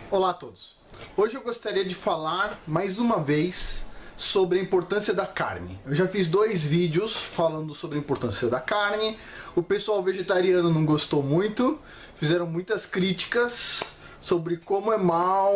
Olá a todos. Hoje eu gostaria de falar mais uma vez sobre a importância da carne. Eu já fiz 2 vídeos falando sobre a importância da carne. O pessoal vegetariano não gostou muito, fizeram muitas críticas sobre como é mal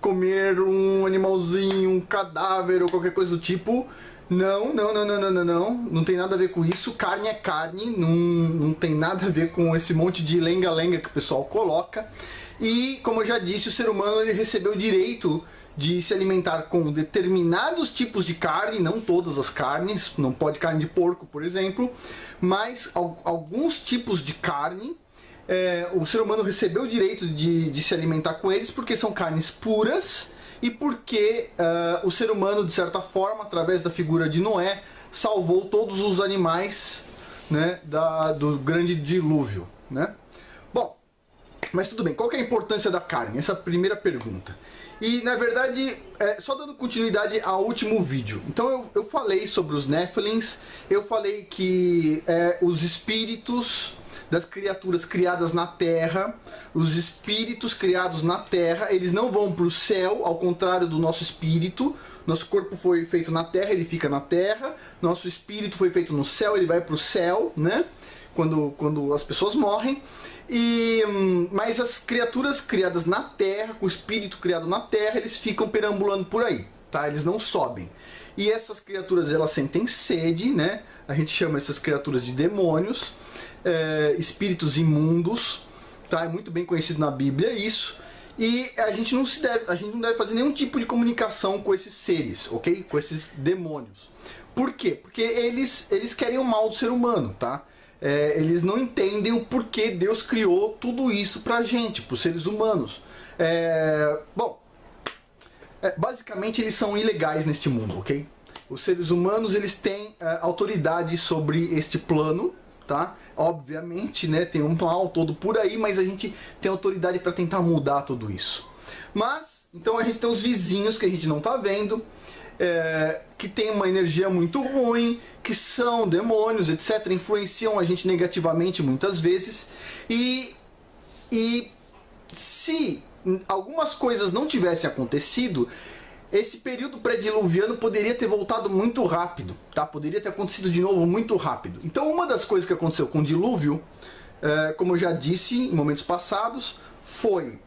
comer um animalzinho, um cadáver ou qualquer coisa do tipo. Não tem nada a ver com isso. Carne é carne, não tem nada a ver com esse monte de lenga-lenga que o pessoal coloca. E, como eu já disse, o ser humano ele recebeu o direito de se alimentar com determinados tipos de carne, não todas as carnes, não pode carne de porco, por exemplo, mas alguns tipos de carne, o ser humano recebeu o direito de se alimentar com eles porque são carnes puras e porque o ser humano, de certa forma, através da figura de Noé, salvou todos os animais, né, do grande dilúvio, né? Bom, mas tudo bem, qual que é a importância da carne? Essa é a primeira pergunta. E na verdade, só dando continuidade ao último vídeo. Então eu falei sobre os Nephilims, eu falei que os espíritos das criaturas criadas na Terra, os espíritos criados na Terra, eles não vão para o céu, ao contrário do nosso espírito. Nosso corpo foi feito na Terra, ele fica na Terra. Nosso espírito foi feito no céu, ele vai para o céu, né? Quando as pessoas morrem. Mas as criaturas criadas na Terra, com o espírito criado na Terra, eles ficam perambulando por aí, tá? Eles não sobem. E essas criaturas, elas sentem sede, né? A gente chama essas criaturas de demônios, espíritos imundos, tá? É muito bem conhecido na Bíblia isso. E a gente não deve fazer nenhum tipo de comunicação com esses seres, ok? Com esses demônios. Por quê? Porque eles querem o mal do ser humano, tá? Eles não entendem o porquê Deus criou tudo isso pra gente, pros seres humanos. Basicamente eles são ilegais neste mundo, ok? Os seres humanos, eles têm autoridade sobre este plano, tá? Obviamente, né, tem um mal todo por aí, mas a gente tem autoridade para tentar mudar tudo isso. Mas, então a gente tem os vizinhos que a gente não tá vendo, que tem uma energia muito ruim, que são demônios, etc., influenciam a gente negativamente muitas vezes, e se algumas coisas não tivessem acontecido, esse período pré-diluviano poderia ter voltado muito rápido, tá? Poderia ter acontecido de novo muito rápido. Então uma das coisas que aconteceu com o dilúvio, como eu já disse em momentos passados, foi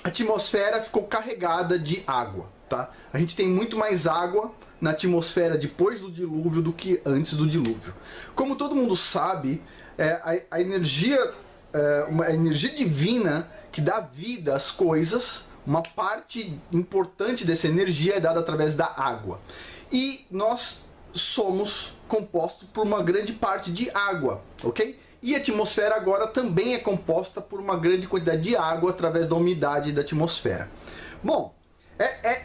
a atmosfera ficou carregada de água, tá? A gente tem muito mais água na atmosfera depois do dilúvio do que antes do dilúvio. Como todo mundo sabe, a energia divina que dá vida às coisas, uma parte importante dessa energia é dada através da água. E nós somos compostos por uma grande parte de água, ok? E a atmosfera agora também é composta por uma grande quantidade de água através da umidade da atmosfera. Bom,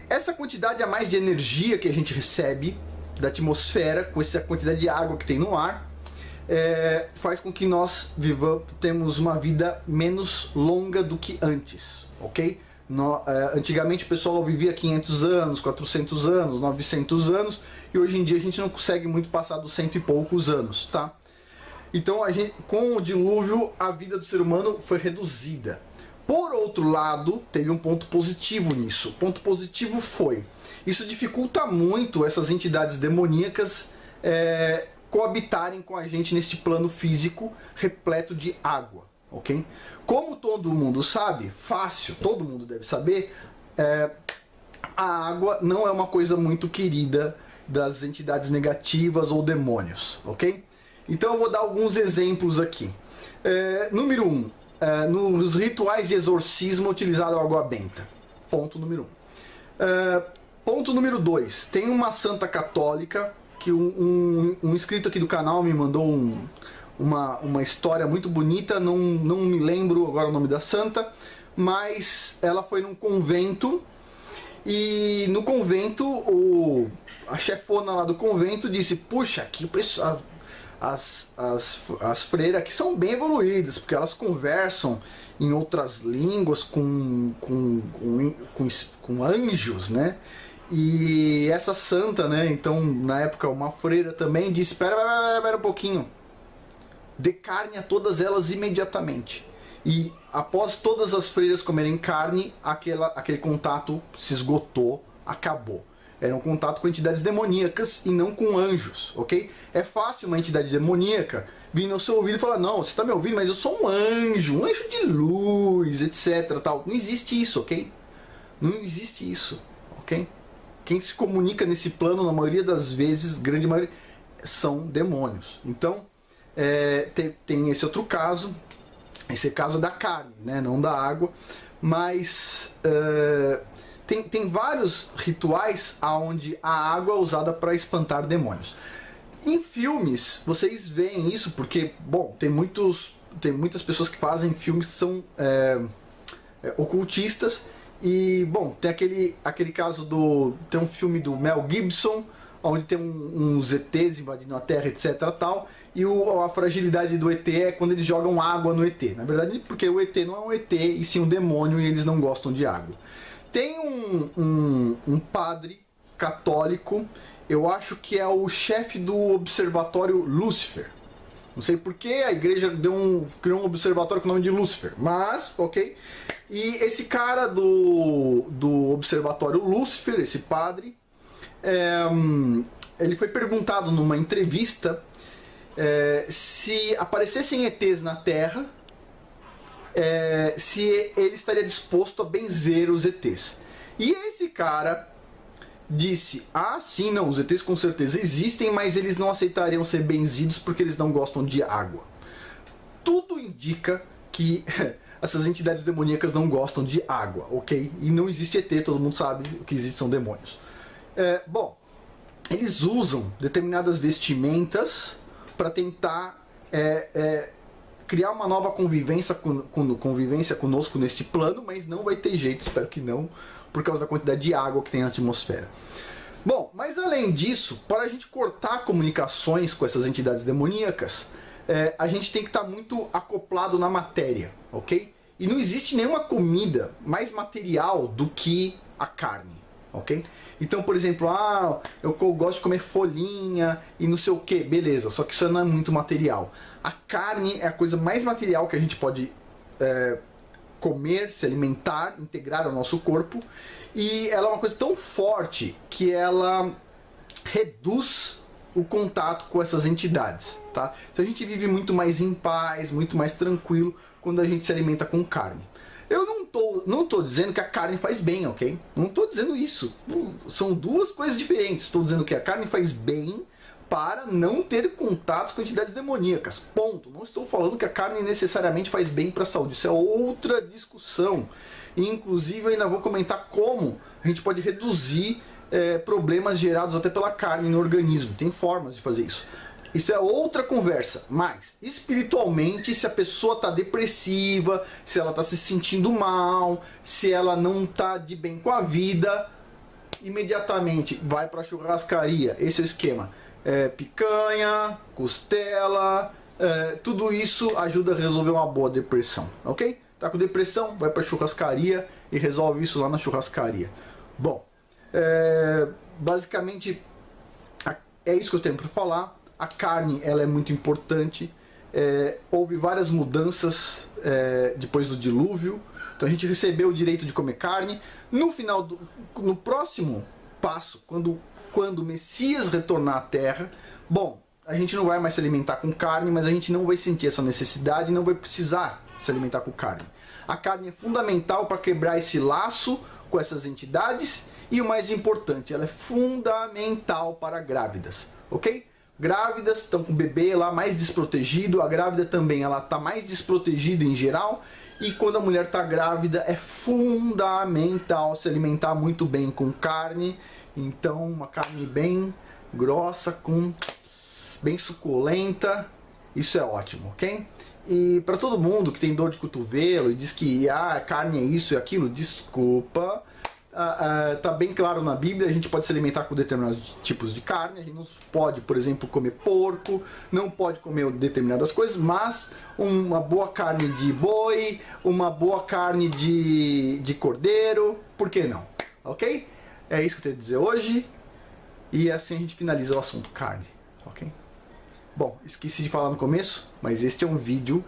essa quantidade a mais de energia que a gente recebe da atmosfera, com essa quantidade de água que tem no ar, faz com que nós temos uma vida menos longa do que antes, ok? Antigamente o pessoal vivia 500 anos, 400 anos, 900 anos, e hoje em dia a gente não consegue muito passar dos 100 e poucos anos, tá? Então com o dilúvio a vida do ser humano foi reduzida. Por outro lado, teve um ponto positivo nisso. O ponto positivo foi, isso dificulta muito essas entidades demoníacas coabitarem com a gente neste plano físico repleto de água, ok? Como todo mundo sabe, fácil, todo mundo deve saber, a água não é uma coisa muito querida das entidades negativas ou demônios, ok? Então eu vou dar alguns exemplos aqui. Número 1, nos rituais de exorcismo utilizado água benta. Ponto número 1. Ponto número 2, tem uma santa católica que um inscrito aqui do canal me mandou uma história muito bonita, não me lembro agora o nome da santa, mas ela foi num convento, e no convento a chefona lá do convento disse: puxa, aqui o pessoal, as freiras aqui são bem evoluídas, porque elas conversam em outras línguas com anjos, né? E essa santa, né, então na época uma freira também disse: espera um pouquinho, dê carne a todas elas imediatamente. E após todas as freiras comerem carne, aquele contato se esgotou, acabou. Era um contato com entidades demoníacas e não com anjos, ok? É fácil uma entidade demoníaca vir no seu ouvido e falar: não, você está me ouvindo, mas eu sou um anjo de luz, etc. Tal. Não existe isso, ok? Não existe isso, ok? Quem se comunica nesse plano, na maioria das vezes, grande maioria, são demônios. Então, tem esse outro caso, esse caso da carne, né? Não da água, mas tem vários rituais onde a água é usada para espantar demônios. Em filmes, vocês veem isso porque, bom, tem muitas pessoas que fazem filmes que são ocultistas. E, bom, tem aquele caso tem um filme do Mel Gibson, onde tem uns ETs invadindo a Terra, etc. tal, e a fragilidade do ET é quando eles jogam água no ET. Na verdade, porque o ET não é um ET, e sim um demônio, e eles não gostam de água. Tem um padre católico, eu acho que é o chefe do observatório Lúcifer. Não sei porque a igreja criou um observatório com o nome de Lúcifer, mas, ok. E esse cara do observatório Lúcifer, esse padre, ele foi perguntado numa entrevista se aparecessem ETs na Terra, se ele estaria disposto a benzer os ETs. E esse cara disse: ah, sim, não, os ETs com certeza existem, mas eles não aceitariam ser benzidos porque eles não gostam de água. Tudo indica que essas entidades demoníacas não gostam de água, ok? E não existe ET, todo mundo sabe, o que existe são demônios. Bom, eles usam determinadas vestimentas para tentar criar uma nova convivência conosco neste plano, mas não vai ter jeito, espero que não, por causa da quantidade de água que tem na atmosfera. Bom, mas além disso, para a gente cortar comunicações com essas entidades demoníacas, a gente tem que estar muito acoplado na matéria, ok? E não existe nenhuma comida mais material do que a carne, ok? Então, por exemplo, eu gosto de comer folhinha e não sei o que, beleza, só que isso não é muito material. A carne é a coisa mais material que a gente pode comer, se alimentar, integrar ao nosso corpo, e ela é uma coisa tão forte que ela reduz o contato com essas entidades, tá? Então a gente vive muito mais em paz, muito mais tranquilo quando a gente se alimenta com carne. Eu não tô dizendo que a carne faz bem, ok? Não estou dizendo isso. São duas coisas diferentes. Estou dizendo que a carne faz bem para não ter contatos com entidades demoníacas. Ponto. Não estou falando que a carne necessariamente faz bem para a saúde. Isso é outra discussão. E, inclusive, eu ainda vou comentar como a gente pode reduzir problemas gerados até pela carne no organismo. Tem formas de fazer isso. Isso é outra conversa, mas espiritualmente, se a pessoa está depressiva, se ela está se sentindo mal, se ela não está de bem com a vida, imediatamente vai para a churrascaria. Esse é o esquema. Picanha, costela, tudo isso ajuda a resolver uma boa depressão, ok? Tá com depressão, vai para a churrascaria e resolve isso lá na churrascaria. Bom, basicamente é isso que eu tenho para falar. A carne ela é muito importante. Houve várias mudanças depois do dilúvio. Então a gente recebeu o direito de comer carne. No próximo passo, quando o Messias retornar à Terra, bom, a gente não vai mais se alimentar com carne, mas a gente não vai sentir essa necessidade e não vai precisar se alimentar com carne. A carne é fundamental para quebrar esse laço com essas entidades e o mais importante, ela é fundamental para grávidas, ok? Grávidas estão com o bebê lá mais desprotegido, a grávida também ela está mais desprotegida em geral, e quando a mulher está grávida é fundamental se alimentar muito bem com carne. Então uma carne bem grossa, bem suculenta, isso é ótimo, ok? E para todo mundo que tem dor de cotovelo e diz que carne é isso e aquilo, desculpa. Tá bem claro na Bíblia, a gente pode se alimentar com determinados tipos de carne, a gente não pode, por exemplo, comer porco, não pode comer determinadas coisas, mas uma boa carne de boi, uma boa carne de cordeiro, por que não? Ok? É isso que eu tenho a dizer hoje, e assim a gente finaliza o assunto carne, ok? Bom, esqueci de falar no começo, mas este é um vídeo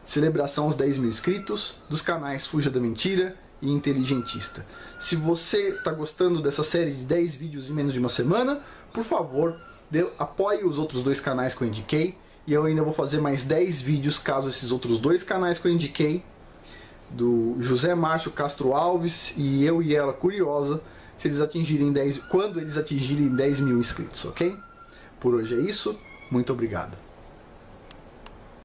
celebração aos 10 mil inscritos, dos canais Fuja da Mentira e Inteligentista. Se você está gostando dessa série de 10 vídeos em menos de uma semana, por favor, apoie os outros 2 canais que eu indiquei, e eu ainda vou fazer mais 10 vídeos caso esses outros 2 canais que eu indiquei, do José Márcio Castro Alves e Eu e Ela Curiosa, se eles atingirem quando eles atingirem 10 mil inscritos, ok? Por hoje é isso, muito obrigado.